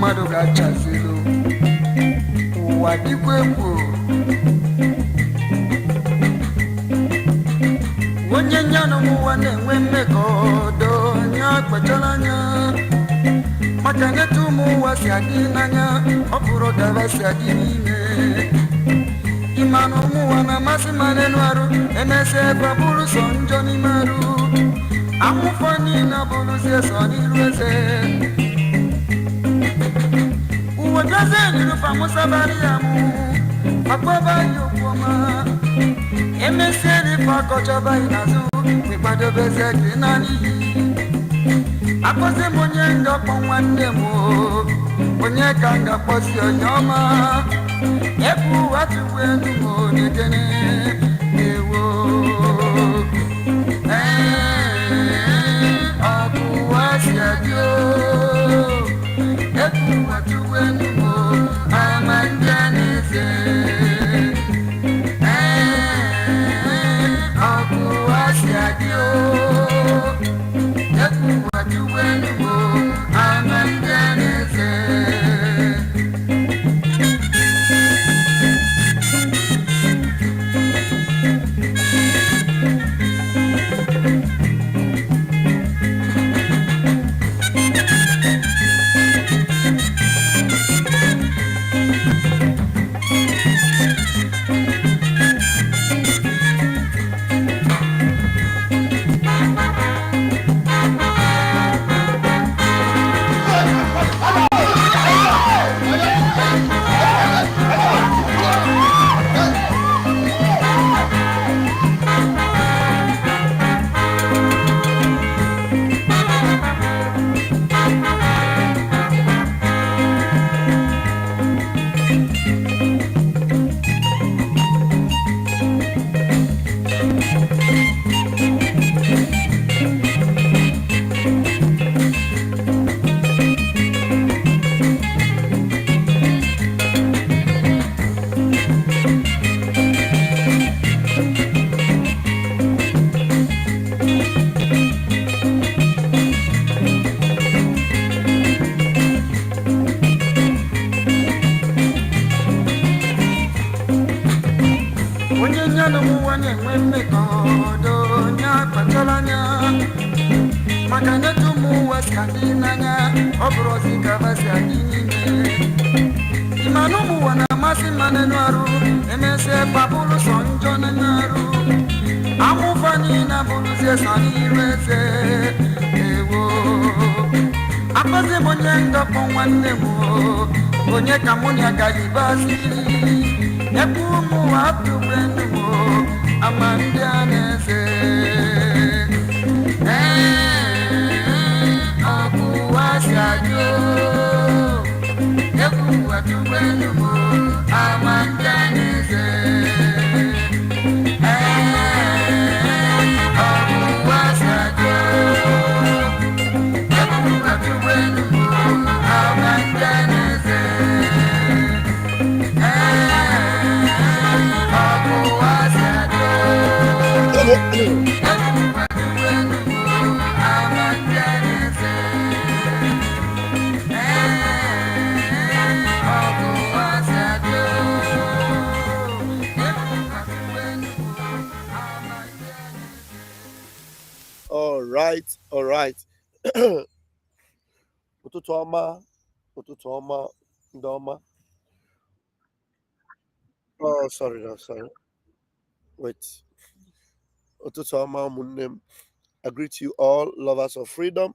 mmadụ ga-achazilo ụwa dịkwa egwu onye nya n'ụwa na-enwe mmekọ do nya kpachara anya maka netu ụmụ ụwa si adị n'anya ọ bụrụ gaba si adị n'ime ịmanụ ụmụ ụwa na-amasị ma n'elu arụ emesịa ebe ọ bụrụ sọ njọ n'ime arụ amụfọ niile bụrụzie sọ n'iru eze uwe bịazie n'iru famusabari ya mụ akpọba ya okwu ọma emesịa dịfa akọchọba ya n'azụ ịkwadobezie gị naanị akpọzi m onye ngakpọ nwanne m onye ka m ga-akpọzi onye ọma ebu atụgbu elu m onegene ewo ọkụwa si adị ebu atụgbu elu m ama ndị a na-eze ọkụwa si adị ebu atụgbu elu m ama ndị a na-eze onye ka mụ na agaghị bazi ebe ụmụ atụgbu elu m ama ndị a na-eze ọkụwa si adị ebe atụgbu elu m ama ndị a na-eze ọkụwa si adị ebe atụgbu elu m ama ndị a na-eze All right. Ụtụtụ ọma, ndị ọma. Oh, sorry, no, sorry. Wait. Ụtụtụ ọma, ụmụnne m. I greet you all, lovers of freedom.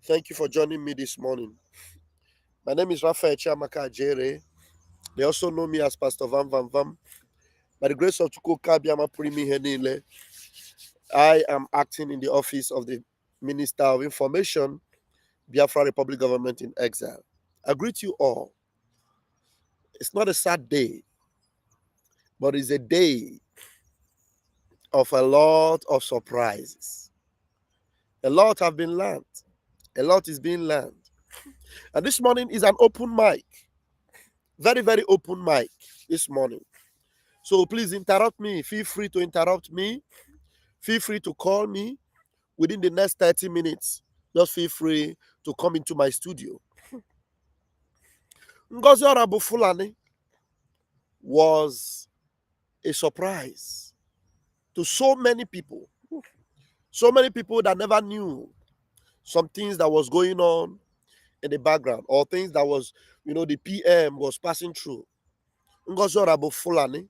Thank you for joining me this morning. My name is Raphael Chiamaka Ajere. They also know me as Pastor Vam Vam Vam. By the grace of Chukwuka Biama Primi Henile, I am acting in the office of the Minister of Information, Biafra Republic Government in Exile. I greet you all. It's not a sad day, but it's a day of a lot of surprises. A lot have been learned. A lot is being learned. And this morning is an open mic. Very, very open mic this morning. So please interrupt me. Feel free to interrupt me. Feel free to call me within the next 30 minutes. Just feel free to come into my studio. Ngozi Orabu Fulani was a surprise to so many people. So many people that never knew some things that was going on in the background, or things that was, the PM was passing through. Ngozi Orabu Fulani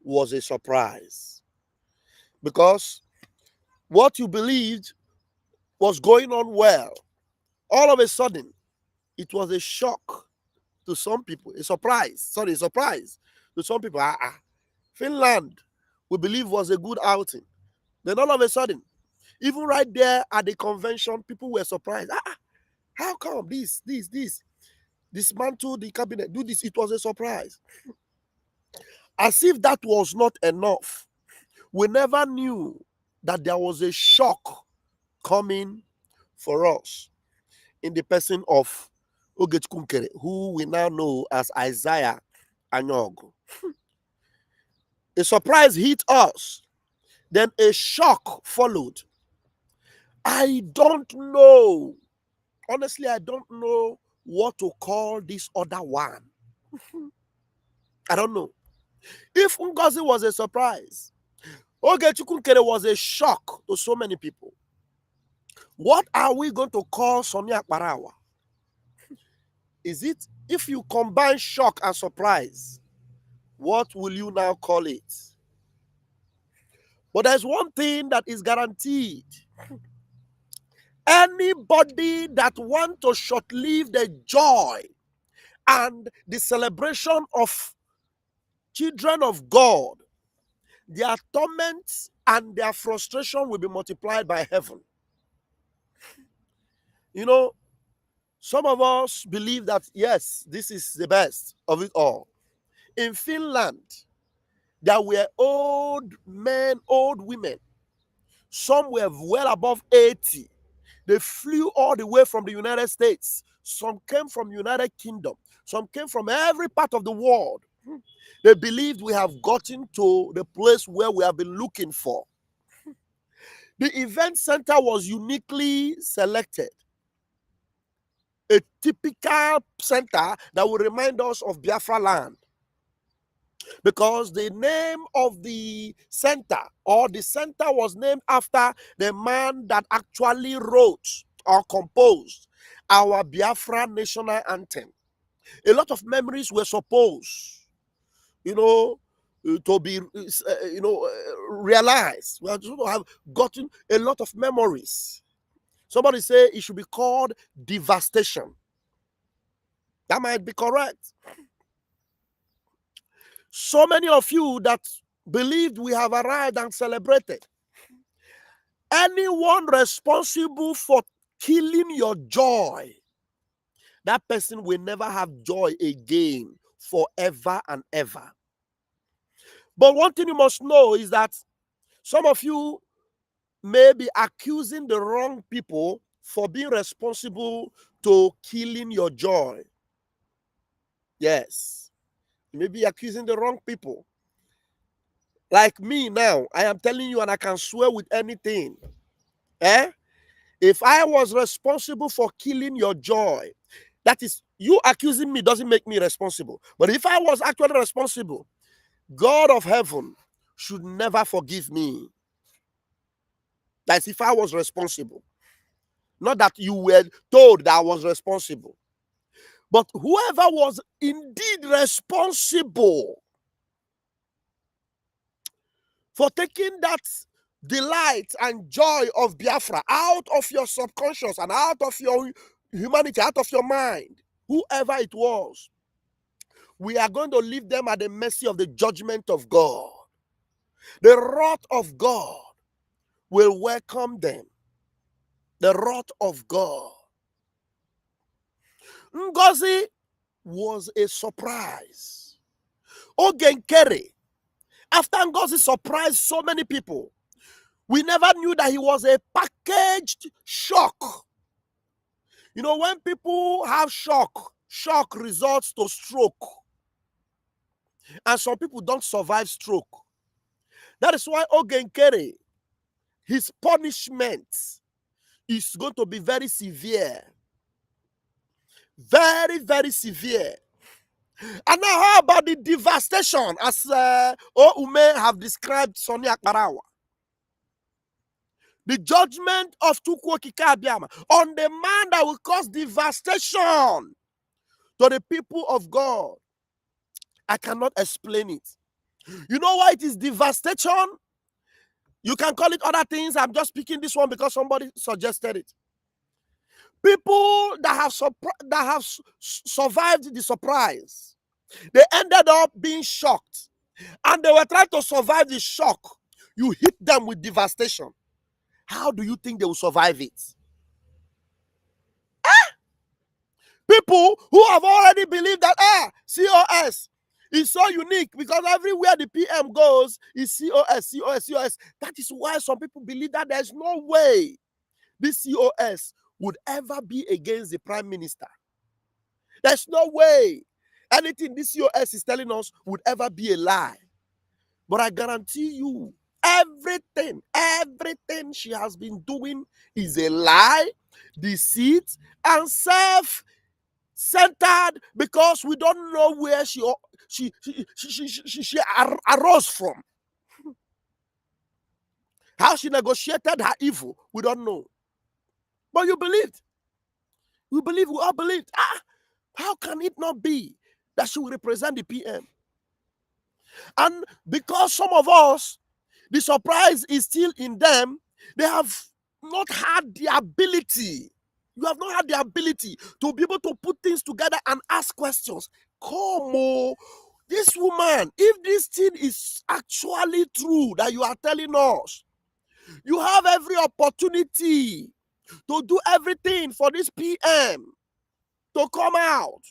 was a surprise because what you believed was going on well, all of a sudden, it was a shock to some people, a surprise to some people. Finland, we believe, was a good outing. Then all of a sudden, even right there at the convention, people were surprised. How come this dismantle the cabinet, do this? It was a surprise. As if that was not enough, we never knew that there was a shock coming for us in the person of Oge Nkere, who we now know as Isaiah Anyogo. A surprise hit us, then a shock followed. I don't know. Honestly, I don't know what to call this other one. I don't know. If Ngozi was a surprise, Oge Nkere was a shock to so many people. What are we going to call Sunny Akparawa? Is it, if you combine shock and surprise, what will you now call it? But there's one thing that is guaranteed. Anybody that want to short-live the joy and the celebration of children of God, their torments and their frustration will be multiplied by heaven. Some of us believe that, yes, this is the best of it all. In Finland, there were old men, old women. Some were well above 80. They flew all the way from the United States. Some came from United Kingdom. Some came from every part of the world. They believed we have gotten to the place where we have been looking for. The event center was uniquely selected. A typical center that will remind us of Biafra land. Because the name of the center, or the center, was named after the man that actually wrote or composed our Biafra national anthem. A lot of memories were supposed, to be, realized. We have gotten a lot of memories. Somebody say it should be called devastation. That might be correct. So many of you that believed we have arrived and celebrated. Anyone responsible for killing your joy, that person will never have joy again forever and ever. But one thing you must know is that some of you may be accusing the wrong people for being responsible to killing your joy. Yes, you may be accusing the wrong people. Like me now, I am telling you, and I can swear with anything. If I was responsible for killing your joy, that is, you accusing me doesn't make me responsible. But if I was actually responsible, God of heaven should never forgive me. That's if I was responsible. Not that you were told that I was responsible. But whoever was indeed responsible for taking that delight and joy of Biafra out of your subconscious and out of your humanity, out of your mind, whoever it was, we are going to leave them at the mercy of the judgment of God. The wrath of God will welcome them. The wrath of God. Ngozi was a surprise. Oge Nkere, after Ngozi surprised so many people, we never knew that he was a packaged shock. When people have shock results to stroke. And some people don't survive stroke. That is why Oge Nkere, his punishment is going to be very severe. Very, very severe. And now, how about the devastation, as Oume have described Sunny Akparawa? The judgment of Tukwo Kikabiama on the man that will cause devastation to the people of God. I cannot explain it. You know why it is devastation? You can call it other things. I'm just picking this one because somebody suggested it. People that have survived the surprise, they ended up being shocked, and they were trying to survive the shock. You hit them with devastation. How do you think they will survive it? People who have already believed that COS is so unique because everywhere the PM goes is COS, COS, COS. That is why some people believe that there's no way this COS would ever be against the prime minister. There's no way anything this COS is telling us would ever be a lie. But I guarantee you, everything she has been doing is a lie, deceit, and self-centered, because we don't know where she arose from. How she negotiated her evil, we don't know. But you believed. We all believed. How can it not be that she will represent the PM? And because some of us, the surprise is still in them, they have not had the ability. You have not had the ability to be able to put things together and ask questions. Come on, this woman, if this thing is actually true that you are telling us, you have every opportunity to do everything for this PM to come out.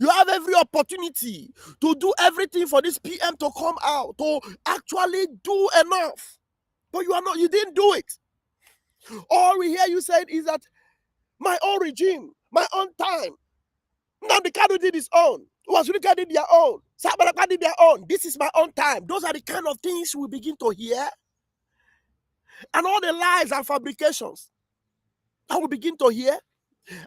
You have every opportunity to do everything for this PM to come out, to actually do enough. But you didn't do it. All we hear you saying is that my own regime, my own time. Now the Kanu did his own. Wazulika did their own. Sabaraka did their own. This is my own time. Those are the kind of things we begin to hear. And all the lies and fabrications that we begin to hear.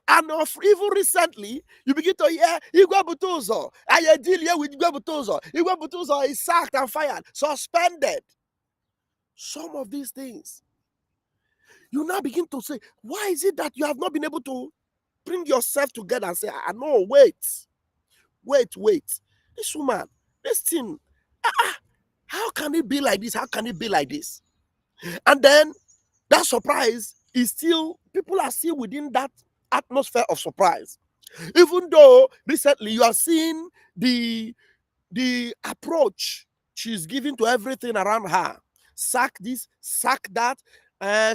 And even recently, you begin to hear Igwe Butuzo. I deal here with Igwe Butuzo. Igwe Butuzo is sacked and fired, suspended. Some of these things, you now begin to say, why is it that you have not been able to bring yourself together and say, no, wait. This woman, this thing, how can it be like this? How can it be like this? And then that surprise is still, people are still within that atmosphere of surprise. Even though recently you are seeing the approach she's giving to everything around her. Sack this, sack that.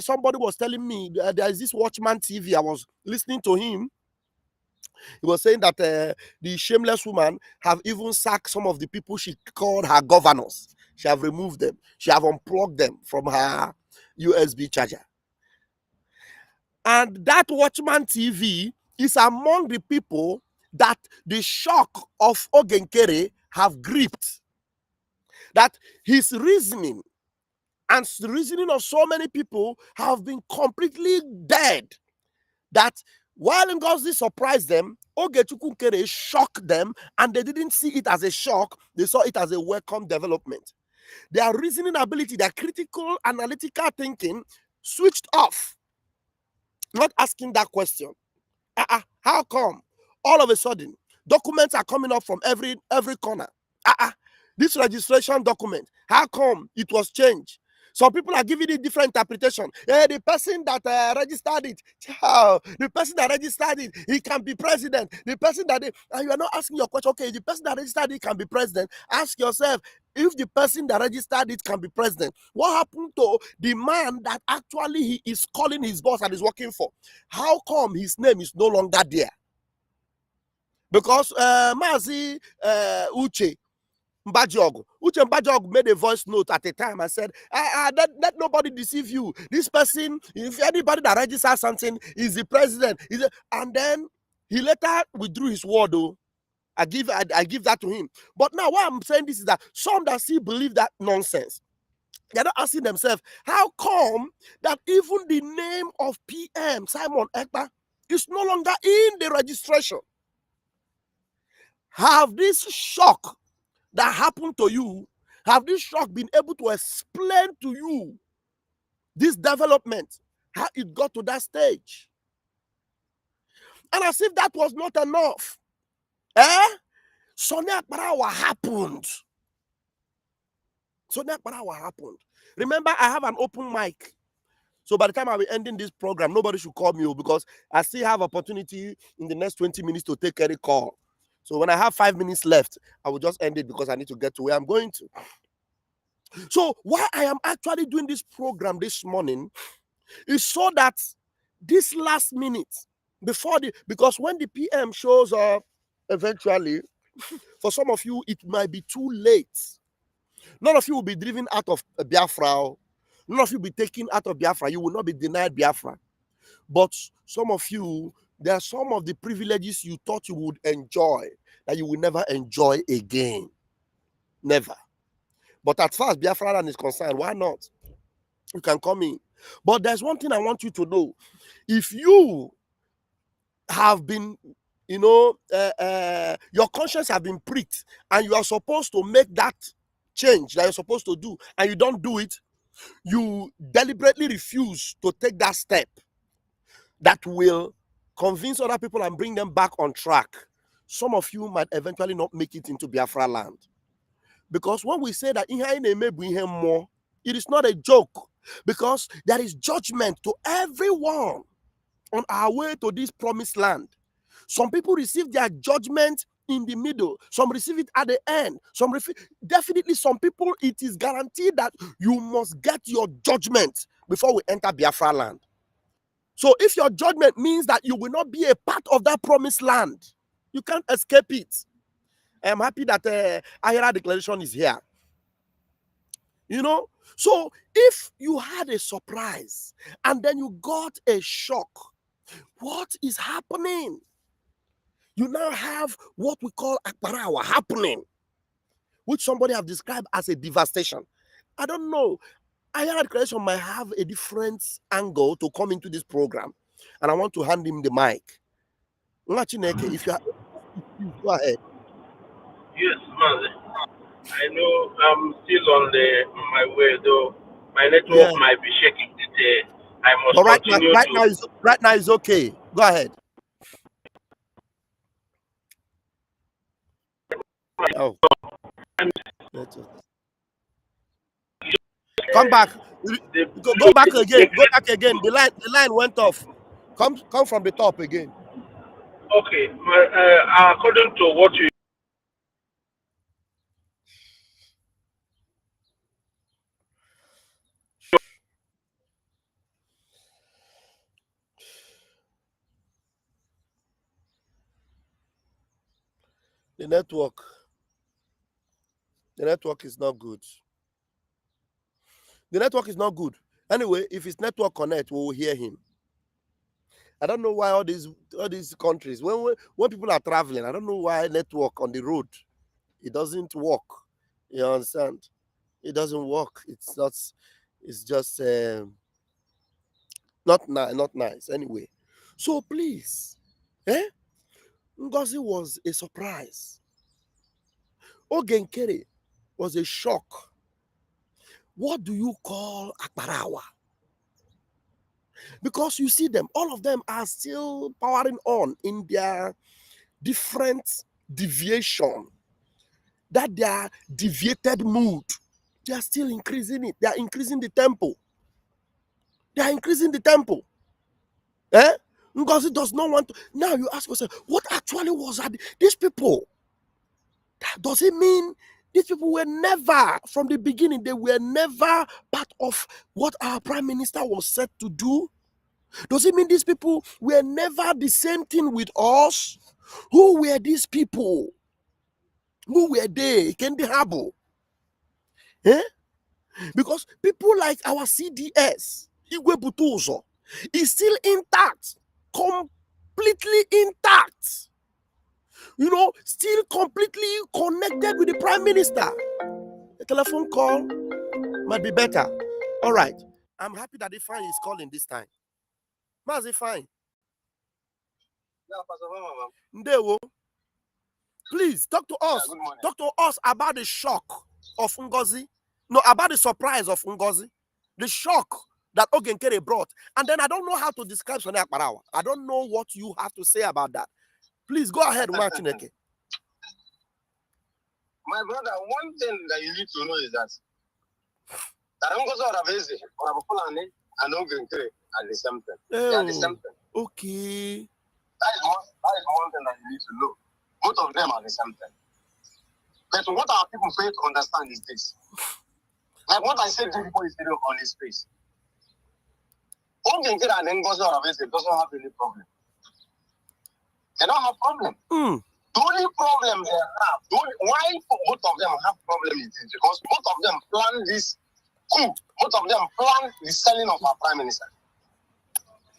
Somebody was telling me there is this Watchman TV. I was listening to him. He was saying that the shameless woman have even sacked some of the people she called her governors. She have removed them. She have unplugged them from her USB charger. And that Watchman TV is among the people that the shock of Oge Nkere have gripped. That his reasoning and the reasoning of so many people have been completely dead. That while Ngozi surprised them, Oge Nkere shocked them, and they didn't see it as a shock. They saw it as a welcome development. Their reasoning ability, their critical, analytical thinking switched off. Not asking that question. How come all of a sudden documents are coming up from every corner? This registration document, how come it was changed? Some people are giving it different interpretation. The person that registered it, the person that registered it, he can be president. The person that and you are not asking your question. Okay, the person that registered it can be president. Ask yourself, if the person that registered it can be president, what happened to the man that actually he is calling his boss and is working for? How come his name is no longer there? Because Mazi Uche Mbajog made a voice note at a time and said, let nobody deceive you. This person, if anybody that registers something, is the president. And then he later withdrew his word, though. I give that to him. But now why I'm saying this is that some that still believe that nonsense, they're not asking themselves, how come that even the name of PM Simon Ekpa is no longer in the registration? have this shock that happened to you, have this shock been able to explain to you this development, how it got to that stage? And as if that was not enough, Sunny Akparawa happened. Sunny Akparawa happened. Remember, I have an open mic. So by the time I'll be ending this program, nobody should call me because I still have opportunity in the next 20 minutes to take any call. So when I have 5 minutes left, I will just end it because I need to get to where I'm going to. So why I am actually doing this program this morning is so that this last minute because when the PM shows up eventually, for some of you, it might be too late. None of you will be driven out of Biafra. None of you will be taken out of Biafra. You will not be denied Biafra. But some of you, there are some of the privileges you thought you would enjoy that you will never enjoy again. Never. But as far as Biafra land is concerned, why not? You can come in. But there's one thing I want you to know. If you have been, your conscience have been pricked and you are supposed to make that change that you're supposed to do and you don't do it, you deliberately refuse to take that step that will convince other people and bring them back on track, some of you might eventually not make it into Biafra land. Because when we say that it is not a joke, because there is judgment to everyone on our way to this promised land. Some people receive their judgment in the middle, some receive it at the end, definitely some people, it is guaranteed that you must get your judgment before we enter Biafra land. So if your judgment means that you will not be a part of that promised land, you can't escape it. I am happy that Ahira Declaration is here. So if you had a surprise and then you got a shock, what is happening? You now have what we call Akparawa happening, which somebody have described as a devastation. I don't know. Ahira Declaration might have a different angle to come into this program, and I want to hand him the mic. Ngachineke, if you are, go ahead. Yes, Mazi. I know I'm still on my way, though my network might be shaking today. I must But continue right now is okay. Go ahead. Oh. Come back. Go back again. Go back again. The line went off. Come from the top again. Okay. According to what you The network is not good. The network is not good. Anyway, if his network connect, we will hear him. I don't know why all these countries, when people are traveling, I don't know why network on the road, it doesn't work. You understand? It doesn't work. It's just not nice. Anyway, so please, Ngozi was a surprise. Oge Nkere was a shock. What do you call Akparawa? Because you see them, all of them are still powering on in their different deviation, that their deviated mood. They are still increasing it. They are increasing the tempo. Ngozi does not want to. Now you ask yourself, what actually was that? These people, does it mean these people were never, from the beginning, they were never part of what our prime minister was set to do? Does it mean these people were never the same thing with us? Who were these people? Who were they? Kendi Habo. Because people like our CDS, Igwe Butuzo, is still intact, completely intact. Still completely connected with the prime minister. A telephone call might be better. All right. I'm happy that Ifeanyi is calling this time. Mazi Ifeanyi. Ndewo. Please talk to us. good morning. Talk to us about the shock of Ngozi. No, about the surprise of Ngozi. The shock that Oge Nkere brought. And then I don't know how to describe Sunny Akparawa. I don't know what you have to say about that. Please go ahead, Chineke. My brother, one thing that you need to know is that Ngozi and Oge Nkere are the same thing. They are the same thing. Okay. That is one thing that you need to know. Both of them are the same thing. But what our people fail to understand is this. Like what I said before is on his face. Oge Nkere and Ngozi doesn't have any problem. They don't have problem. The only problem they have, why both of them have problem is this, because both of them plan this coup. Both of them plan the selling of our prime minister.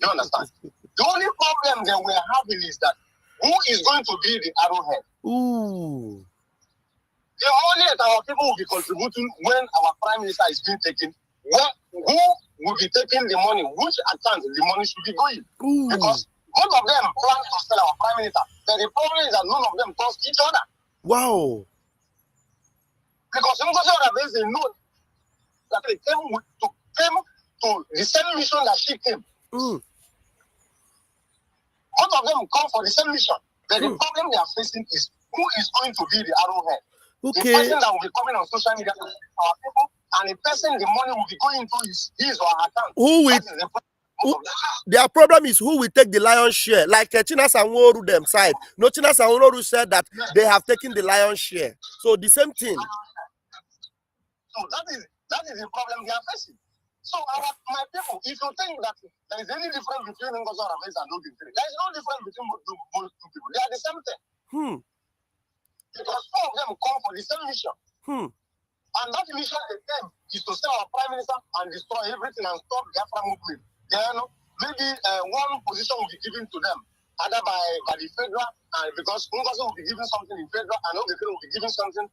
You understand? The only problem that we are having is that who is going to be the arrowhead? Ooh. The only that our people will be contributing when our prime minister is being taken, who will be taking the money, which account the money should be going. Ooh. Because both of them plan to sell our prime minister. But the problem is that none of them trust each other. Wow. Because they know that they came to the same mission that she came. Both of them come for the same mission. But the problem they are facing is who is going to be the arrowhead. Okay. The person that will be coming on social media to our people, and the person the money will be going to his or her account. Who will their problem is who will take the lion's share. Like China Sanworu them side. No, China Sanworu said that they have taken the lion's share. So the same thing. So that is the problem they are facing. So my people, if you think that there is any difference between Ngozi and Oge Nkere, there is no difference between both two people. They are the same thing. Because two of them come for the same mission. And that mission they came is to sell our prime minister and destroy everything and stop the Biafra movement. Then maybe one position will be given to them, either by the federal, and because Ngozi will be given something in federal, and Oge Nkere will be given something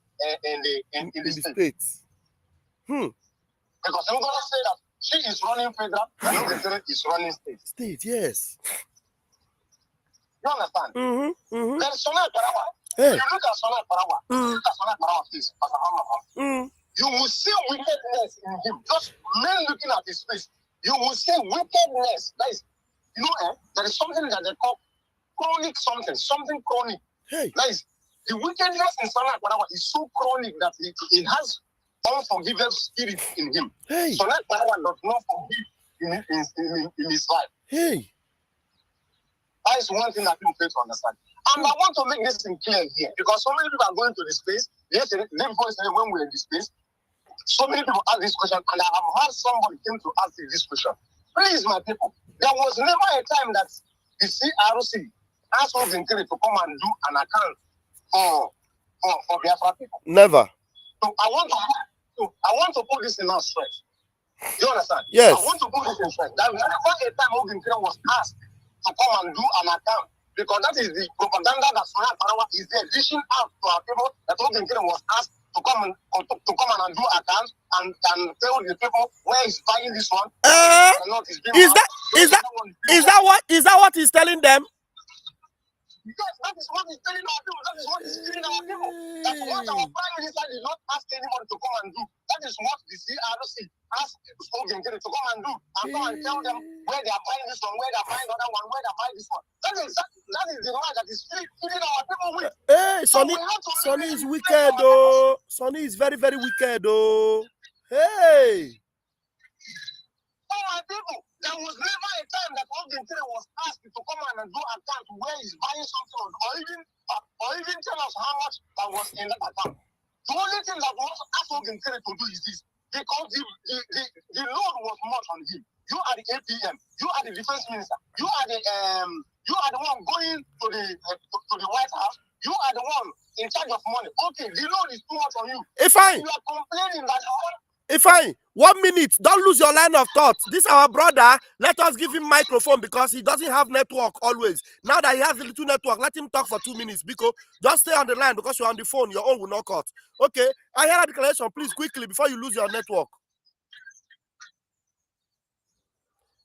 in the states. Because Ngozi said that she is running federal, and Oge Nkere is running state. State, yes. You understand? Then Sunny Akparawa. Hey. You look at Sunny Akparawa. You look at Sunny Akparawa's face. You will see wickedness in him. Just men looking at his face, you will see wickedness. That is, there is something that they call chronic something chronic. Hey. That is, the wickedness in Sunny Akparawa is so chronic that it has unforgivable spirit in him. Hey. Sunny Akparawa does not forgive in his life. Hey. That is one thing that people fail to understand. And I want to make this thing clear here, because so many people are going to this place. Yesterday, when we were in this place, so many people ask this question, and I have heard somebody came to ask this question. Please, my people, there was never a time that the CRC asked Oge Nkere to come and do an account for Biafra people. Never. So I want to put this in our stress. Do you understand? Yes. I want to put this in stress. There was never a time Oge Nkere was asked to come and do an account, because that is the propaganda that Sunny Akparawa is there dishing out to our people, that Oge Nkere was asked to come and do accounts and tell the people where he's buying this one. Is that what he's telling them? Yes, that is what he's telling our people. That is what he's telling our people. That's what our prime minister did not ask anybody to come and do. That is what the CRC asked Oge Nkere to come and do. And come and tell them where they are buying this one, where they are buying the other one, where they are buying this one. That is the lie that is feeding our people with. Hey, Sunny is wicked, though. Sunny is very, very wicked, though. Hey. Oh, my people, there was never a time that Oge Nkere was asked to come and do account where he's buying something, or even tell us how much that was in that account. The only thing that was asked Oge Nkere to do is this, because the load was much on him. You are the APM, you are the defense minister, you are the one going to the White House, you are the one in charge of money. Okay, the load is too much on you. You are complaining that Ifeanyi, 1 minute. Don't lose your line of thought. This our brother. Let us give him microphone because he doesn't have network always. Now that he has a little network, let him talk for 2 minutes. Because just stay on the line because you're on the phone. Your own will not cut. Okay. I hear a declaration, please, quickly before you lose your network.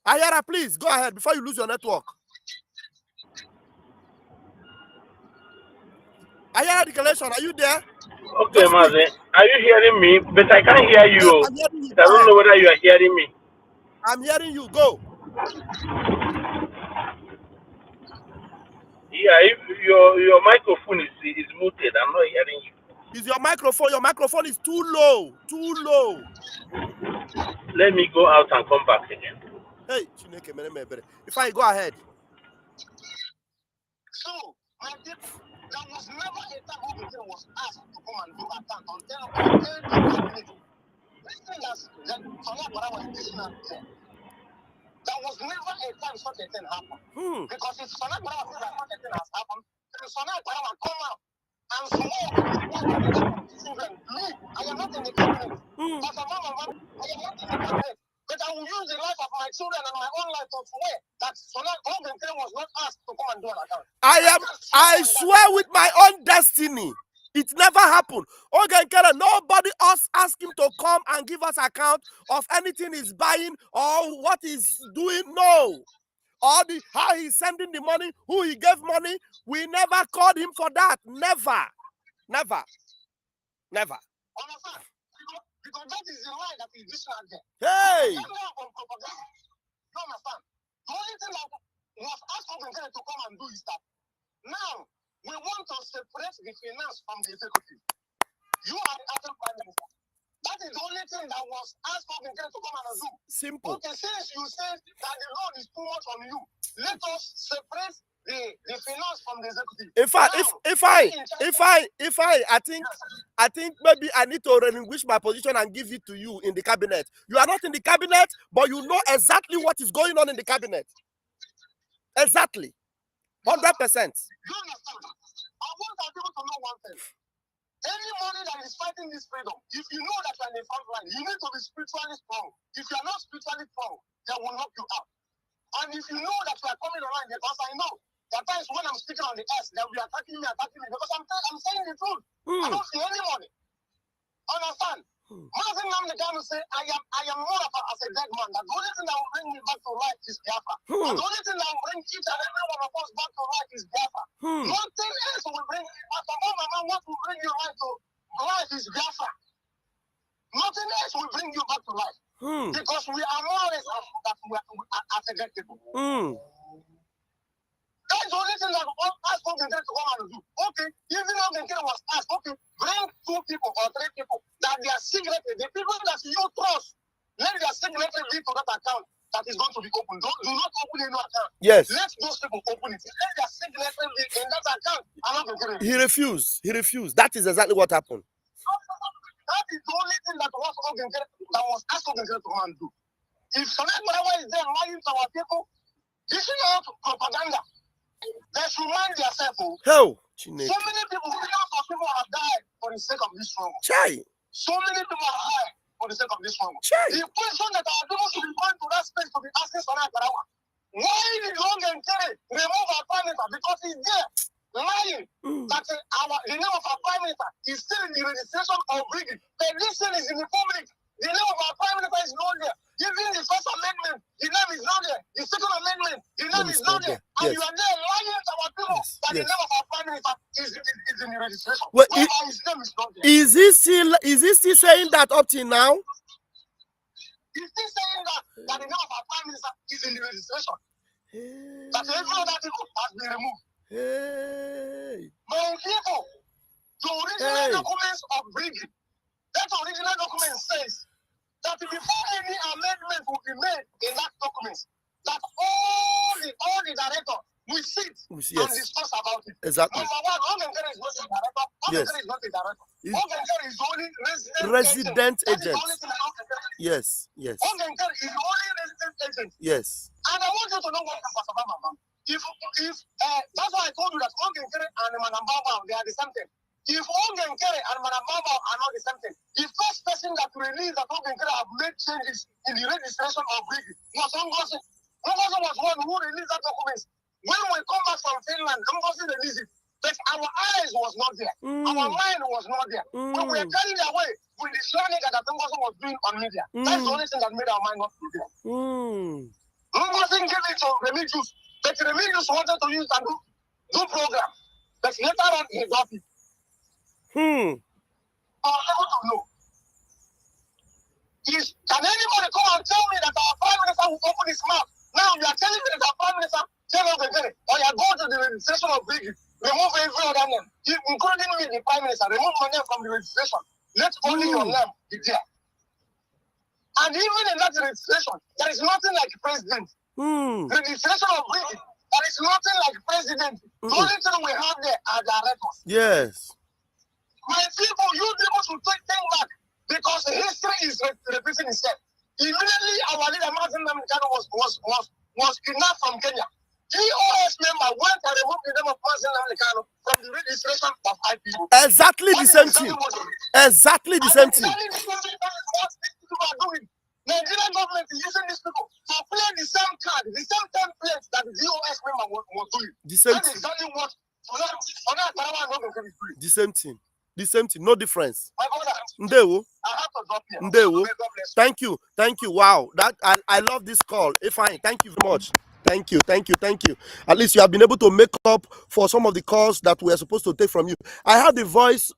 Ayara, please go ahead before you lose your network. I hear declaration. Are you there? Okay, Just speak. Mazi, are you hearing me? But I can't hear Yes, you. I'm hearing you. I Go don't ahead. know whether you are hearing me. I'm hearing you. Go. Yeah, if your microphone is muted, I'm not hearing you. Is your microphone? Your microphone is too low. Too low. Let me go out and come back again. Hey, Chineke, if I go ahead. So, my people, there was never a time Oge Nkere was asked to come and do attack until the cabinet. Listen, that Sunny Akparawa is dishing out there. There was never a time such a thing happened. Because if Sunny Akparawa says that such a thing has happened, then Sunny Akparawa come out and swear to the blood of the children. Me, I am not in the cabinet. As a mama, I am not in the cabinet. But I will use the life of my children and my own life to swear that Oge Nkere was not asked to come and do an account. I swear with my own destiny. It never happened. Oge Nkere, nobody else asked him to come and give us account of anything he's buying or what he's doing. No. Or how he's sending the money, who he gave money. We never called him for that. Never. Never. Never. Understand? Because that is the lie that is dishing out there. Hey! You understand? The only thing that was asked Oge Nkere to come and do is that now we want to separate the finance from the executive. You are the acting prime minister. That is the only thing that was asked Oge Nkere to come and do. Simple. Okay, since you said that the load is too much on you, let us separate the finance from the executive. In fact, I think maybe I need to relinquish my position and give it to you in the cabinet. You are not in the cabinet, but you know exactly what is going on in the cabinet. Exactly. 100%. You understand? I want our people to know one thing. Any money that is fighting this freedom, if you know that you are in the front line, you need to be spiritually strong. If you are not spiritually strong, they will knock you out. And if you know that you are coming around, because I know there are times when I'm speaking on the earth, they will be attacking me, because I'm saying the truth. I don't see any money. Understand? Mazin Namdi Kanu say, I am more of as a dead man. That the only thing that will bring me back to life is Biafra. And the only thing that will bring each and every one of us back to life is Biafra. Nothing else will bring, after all, Mama, what will bring you right to life is Biafra. Nothing else will bring you back to life. Because we are more or less that we are a dead people. That is the only thing that asked Oge Nkere to come and do. Okay, even Oge Nkere was asked, okay, bring 2 people or 3 people that they are signatory, the people that you trust, let their signatory be to that account that is going to be open. Do not open any account. Yes. Let those people open it. Let their signatory be in that account. He refused. That is exactly what happened. That is the only thing that was asked Oge Nkere to come and do. If Sunny Akparawa is there lying to our people, this is not propaganda. They should mind themselves. So many people, millions of people have died for the sake of this struggle. So many people have died for the sake of this struggle. The question that our people should be going to that space to be asking Sunny Akparawa, why did Oge Nkere remove our prime minister? Because he's there lying that the name of our prime minister is still in the registration of Brigade. The list is in the public. The name of our prime minister is not there. Even the first amendment, the name is not there. The second amendment, the name is not there. And you are there lying to our people that the name of our prime minister is in the registration. Well, his name is not there. Is he still saying that up till now? He's still saying that the name of our prime minister is in the registration. That every other people has been removed. My people, the original documents of Brigade, that original document says that before any amendment will be made in that document, that all the directors will sit and discuss about it. Exactly. Number one, Oge Nkere is not a director. Oge Nkere is not a director. Oge Nkere is only resident agent. Yes. Oge Nkere is only resident agent. Yes. And I want you to know what if that's why I told you that Oge Nkere and Manambaba, they are the same thing. If Oge Nkere and Manambaba are not the same thing, the first person that released that Oge Nkere have made changes in the registration of Brigade was Ngozi. Ngozi was one who released that document. When we come back from Finland, Ngozi released it. But our eyes was not there. Our mind was not there. When we were carried away with the slanning that Ngozi was doing on media. That's the only thing that made our mind not be there. Ngozi gave it to Remigius, but Remigius wanted to use and do program. But later on, he got it. able to know. Can anybody come and tell me that our prime minister will open his mouth? Now you are telling me that our prime minister, Oge Nkere, or you are going to the registration of Biggie, remove every other name, including me, the prime minister, remove my name from the registration. Let only your name be there. And even in that registration, there is nothing like president. Registration of Biggie, there is nothing like president. The only thing we have there are directors. Yes. My people, you people should take things back because history is repeating itself. Immediately, our leader Martin Namikano was kidnapped from Kenya. GOS member went and removed the name of Martin Namikano from the registration of IPO. Exactly the same thing. Exactly the same thing. Exactly the same thing what these people are doing. Nigerian government is using these people to play the same card, the same template that the GOS member was doing. The same That's thing. exactly what Sunny Akparawa and Oge Nkere is doing. The same thing. The same thing. No difference. My brother, Ndewo. I have to drop here. Ndewo. God bless you. Thank you. Thank you. Wow. That I love this call. Fine. Thank you very much. Thank you. Thank you. Thank you. At least you have been able to make up for some of the calls that we are supposed to take from you. I have the voice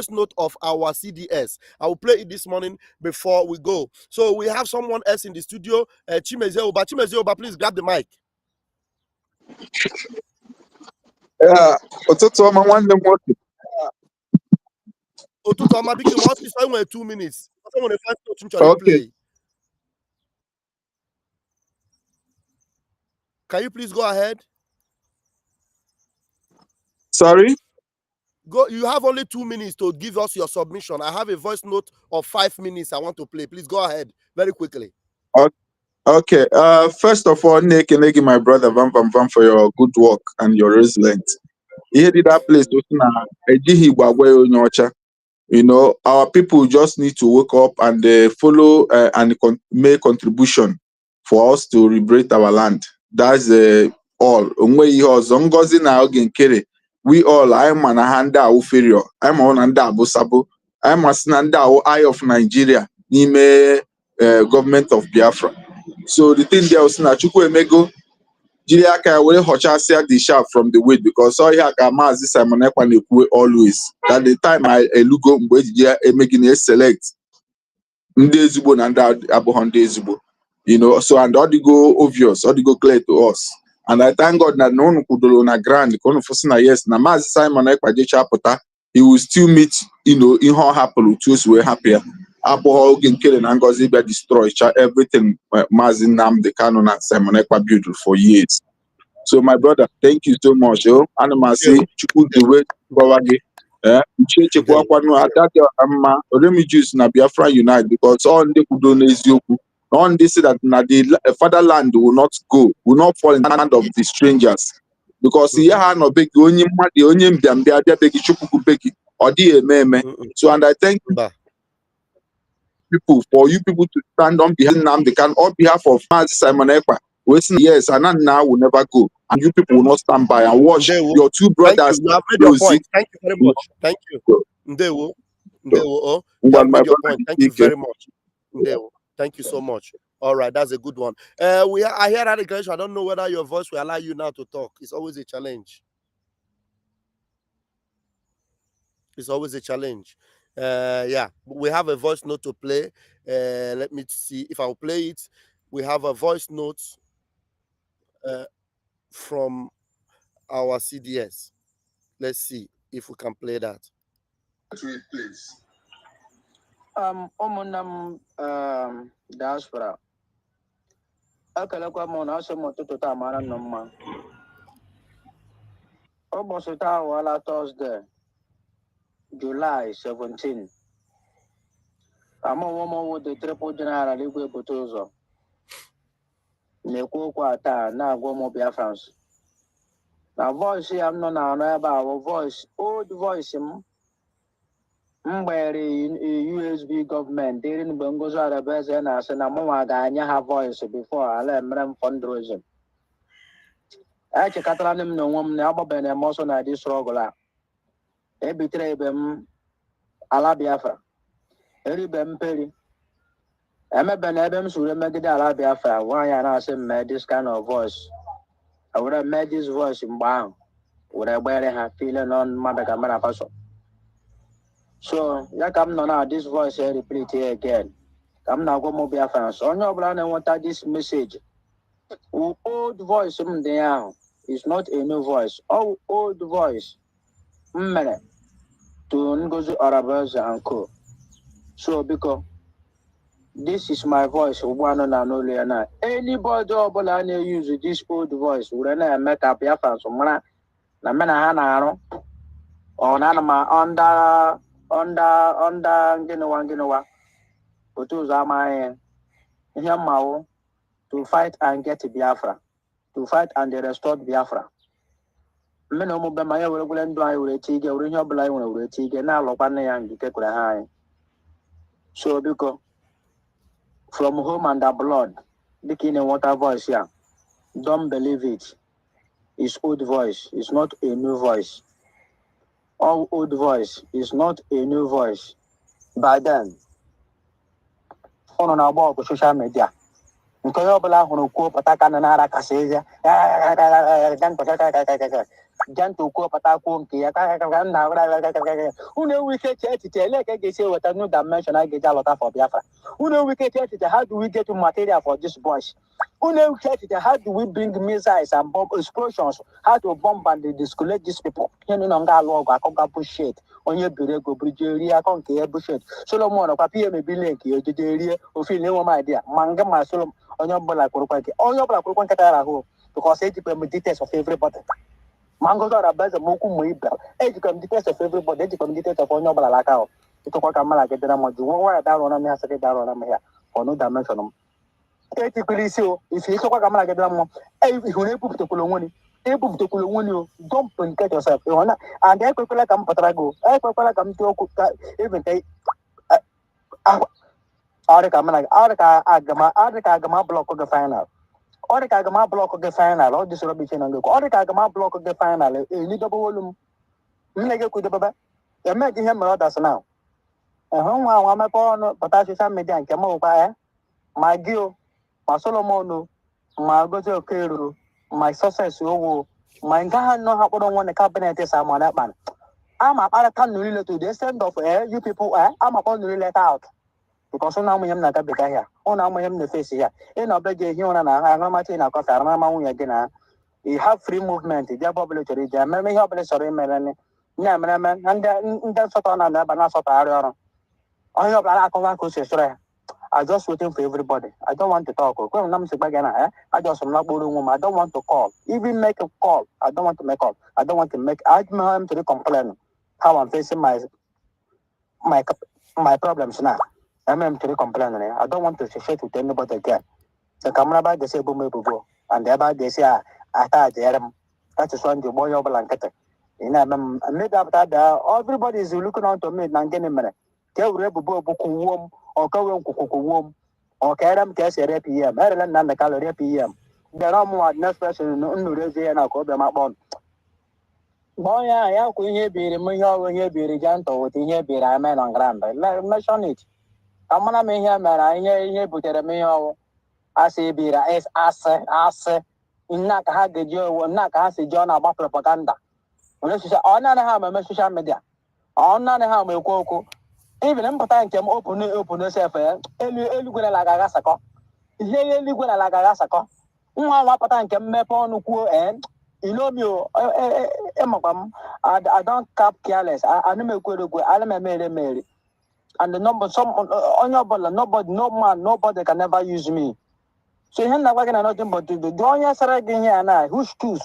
note of our CDS. I will play it this morning before we go. So we have someone else in the studio. Chimeze Oba. Chimeze Oba, please grab the mic. Ụtụtụ ọma nwanne m nwoke. Ụtụtụ ọma biko ma ọsịsọ enwere 2 minutes. Someone find note chọrọ play. Can you please go ahead? Sorry? Go. You have only 2 minutes to give us your submission. I have a voice note of 5 minutes I want to play. Please go ahead very quickly. Okay. First of all, Nick, my brother, Vam for your good work and your resilience. Here did that place you know, our people just need to wake up and follow and make contribution for us to liberate our land. That's all. Ngozi na Oge Nkere, we all, I'm an handa inferior. I'm on anda abusabo. I'm a snanda eye of Nigeria. Nime government of Biafra. So the thing there was na Chukwu Emego Jiriaka will hochasia the shaft from the weight because all here Mazi Simon Ekwane always. At the time I lugo making a select Ndezubo and Abuhon Dezubo. You know, so and all the go obvious, all the go clear to us. And I thank God that no one could do na grand, yes, na Mazi Simon Ekwaje Chapota, he will still meet, you know, in how happy to us we're happier. Oge Nkere and Ngozi be destroyed everything Mazi Nnamdi Kanu and Simon Ekpa built for years. So my brother, thank you so much. Animasi Chukwu giwe Bawage. Chekwa kwanu adake amma Oremi Jews na Biafra unite because all ndị kudo n'eziokwu. All this that na the fatherland will not go, will not fall in the hand of the strangers. Because here ha no begi onye mmadu onye mbiambia abia begi Chukwu begi odi eme. So and I thank you people for you people to stand on behalf of Nnamdi Kanu on behalf of Mazi Simon Ekpa. Yes, and now will never go, and you people will not stand by and watch your two brothers. You have made your point. Thank you very much. Thank you. Ndewo. You have made your point. Thank you very much. Ndewo. Thank you so much. All right, that's a good one. I hear that declaration. I don't know whether your voice will allow you now to talk. It's always a challenge. It's always a challenge. Yeah, we have a voice note to play. Let me see if I'll play it. We have a voice note from our CDS. Let's see if we can play that. Please. Diaspora. Akalakwa mo na so mo tututa mara no ma. Almost wala Thursday, July 17. Amo womo with the triple general igwe butuzo. Na-ekwu okwu ata na-agwa ụmụ Biafrans na voice ya m nọ na-anọ ebe a bụ voice old voice m gbere USB gọọmenti iri mgbe Ngozi Arabeze na-asị na mụnwa ga-anya ha voice before ala emere m fundraising. Echekatara m na onwe m na agbabere m ọsọ na dị struggle a ebitere ebe m ala Biafra eribe m peri emebe na ebe m suru megide ala Biafra nwaanyị na-asị m this kind of voice I would have made this voice mgbe ahụ were gbere ha feeling on mmadụ ka mara pasọ So, ya come now this voice here repeat here again. Come now go mobile fans. On your brand and want this message. Old voice there is not a new voice. Oh, old voice. Mmere to Ngozi Arabaza and Co. So because this is my voice, one and only and anybody use this old voice, would I make up your fans from na mena hana or nanama under ginawa. But those are my Yamao to fight and get Biafra, to fight and restore Biafra. Meno Mobamaya will go and die with a tiger, or in your blind with a tiger, now Lopana and get high. So because from home and the blood, speaking in water voice here, don't believe it. It's old voice, it's not a new voice. All old voice is not a new voice. By then, on our social media. Nke onye ọbụla hụrụ kwuo pụta ka na-ara kasị eze jantụ kwuo pụta kwuo nke ya unu enwe ike eche echiche ele ka ga-esi eweta new dimension a ga-eji alọta for Biafra. Unu enwe ike eche echiche how do we get material for this boys. Unu enwe ike echiche how do we bring missiles and bomb explosions, how to bomb and discourage these people. Ihe nọ nga alụ ọgụ akọga bullshit onye biri ego buru rie akọ nke ya bullshit. Solomon ọkwa PM bile nke ya ojeje rie ofe na-enwe m idea ma nga ma Solomon onye ọbụla kwụrụkwa nkata ya ahụ because ejikwa m details of everybody. Ma Ngozi Arabaza m okwu mgbe ịbịa ejikwa m details of everybody, ejikwa m details of onye ọbụla n'aka ahụ ịtụkwa ka mmadụ agịdịra m jụ nwa ya darụ na m ya sịrị darụ na m ya ọnụ dimension m etikwala isi o ife ịchọkwa ka mmadụ agịdịra m ihu na ebupụtakwala onwe ni o don't implicate yourself ịhụna and ekwekwala ka m pụtara gị ekwekwala ka m tụọ okwu ka ebente agama blọkụ gị final agama blọkụ gị final ọ dịsịrọ bụ iche na ngekwu agama blọkụ gị final elidobe olu m nne gị kwudebebe eme gị ihe mere ọ dasị na hụ nwa nwa mepe ọnụ pụta soshal midia nke m ụkwa ya ma gị o ma Solomon o ma Ngozi Okero ma Success owo ma nke ha nọ ha kpọrọ nwa na kabinet Simon Ekpan ama akparịta nnụrile to the extent of you people amakpọ nnụrile out because ụnụ amụghị m na-agabiga ya ụnụ amụghị m na-efesi ya ị na ọbịa gị ehi ụra na aṅụrụmacha ị na kọfị arụrama nwunye gị na you have free movement dị ebe ọbụla chọrọ ije ememe ihe ọbụla chọrọ imere nye emereme na ndị nsọtọ na ebe na-asọtọgharị ọrụ onye ọbụla na-akọwa ka o si sụrụ ya I just waiting for everybody. I don't want to talk. I just am not going I don't want to call. Even make a call. I don't want to make call. I don't want to make. I am to complain how I'm facing my problems now. I'm to complain. I don't want to share with anybody again. The camera by the say boom and thereby they say I thought that is one the boy of blanket. Maybe after that everybody is looking on to me and getting minute. Tell Rebu warm or go warm or carry them case at PM. Maryland and the calorie PM. There are more next person no and I'll call them up on. Boy, I could hear be the here be gentle with here be a man on grand. Mention it. I'm gonna make him and I hear put a meal. I say be a ass in not had the Joe, not has a John about propaganda. Unless you say, oh, none have a social media. Oh, none have a cocoa. Even in Patan came open yourself, Eluguela like a gassaco. Eluguela like a gassaco. One Patan came mepon cool and you know me, I don't cap careless. I know me good, I am Mary. And the number some on your ball, nobody, no man, nobody can never use me. So you're not working nothing but to do. Don't you say again here and I, who's choose?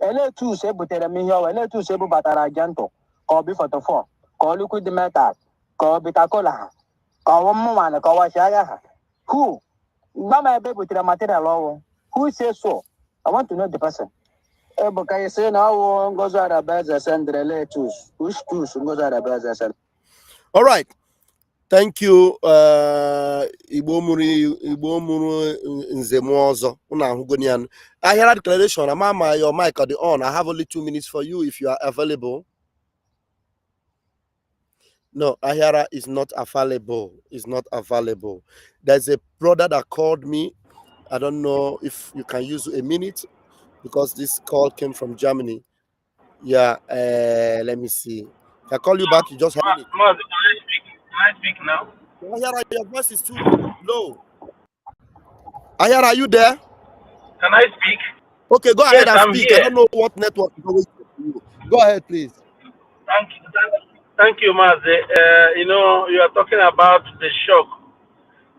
L2 say, but tell me, L2 say, but I gentle. Call before the four. Call liquid the metal. Call Bitacola. Call one man, call Washaya. Who? Mama, baby, with the material. Who says so? I want to know the person. But I say now, goes out of beds and send the L2. Who's choose goes out of beds and send. All right. Thank you, Igbo Muru Nzemozo. I hear a declaration. Mama, your mic on the on. I have only 2 minutes for you if you are available. No, Ahira is not available. Is not available. There's a brother that called me. I don't know if you can use a minute because this call came from Germany. Yeah, let me see. If I call you back, you just hang it. Mazi, can I speak now? Ayara, your voice is too low. Ayara, are you there? Can I speak? Okay, go ahead Yes, and I'm speak. I here. don't know what network is always for you. Go ahead, please. Thank you, Mazi. You know, you are talking about the shock.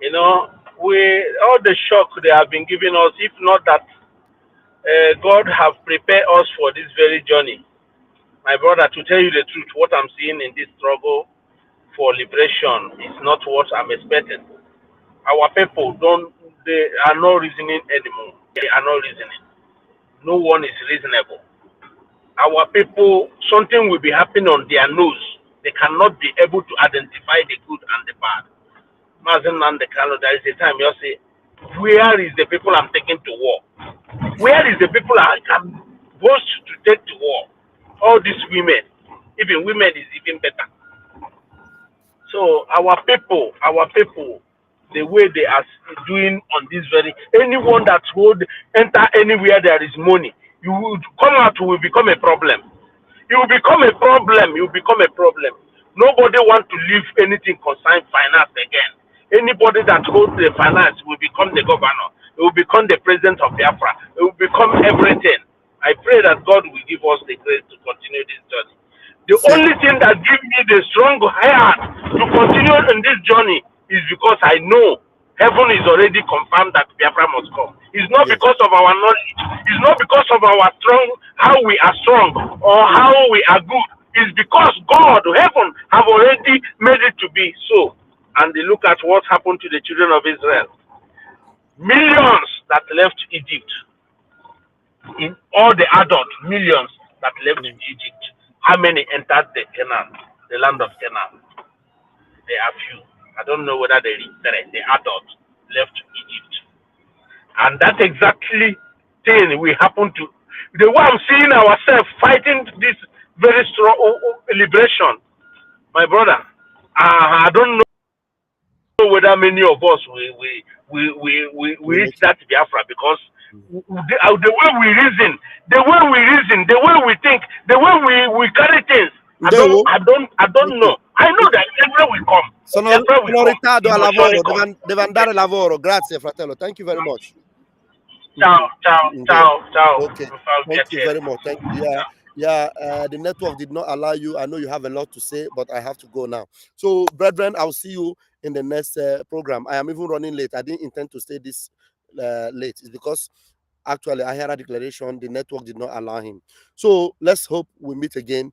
You know, all the shock they have been giving us, if not that God have prepared us for this very journey. My brother, to tell you the truth, what I'm seeing in this struggle for liberation is not what I'm expecting. Our people they are not reasoning anymore. They are not reasoning. No one is reasonable. Our people, something will be happening on their nose. They cannot be able to identify the good and the bad. Mazen and the Kano, there is a time you say, where is the people I'm taking to war? Where is the people I can boast to take to war? All these women, even women is even better. So our people, the way they are doing on this very, anyone that would enter anywhere there is money, you would come out will become a problem. You will become a problem. You will become a problem. Nobody want to leave anything concerned finance again. Anybody that holds the finance will become the governor. It will become the president of Biafra. It will become everything. I pray that God will give us the grace to continue this journey. The only thing that gives me the strong heart to continue in this journey is because I know heaven is already confirmed that Biafra must come. It's not Yes. because of our knowledge. It's not because of our strong, how we are strong or how we are good. It's because God, heaven, have already made it to be so. And they look at what happened to the children of Israel. Millions that left Egypt. In all the adults, millions that left Egypt. How many entered the Canaan, the land of Canaan? There are few. I don't know whether they the adults left Egypt. And that exactly thing will happen to the way I'm seeing ourselves fighting this very strong liberation, my brother. I don't know whether many of us we reach that Biafra because the way we reason, the way we think, the way we carry things. I don't know. I know that April will come. Sono April will come. ritardo It al will surely lavoro, come. deve andare al lavoro. Grazie, fratello. Thank you very much. Ciao, ciao, ciao, ciao. Okay. Thank you very much. Thank you. The network did not allow you. I know you have a lot to say, but I have to go now. So, brethren, I'll see you in the next program. I am even running late. I didn't intend to stay this late. It's because actually I had a declaration. The network did not allow him. So let's hope we meet again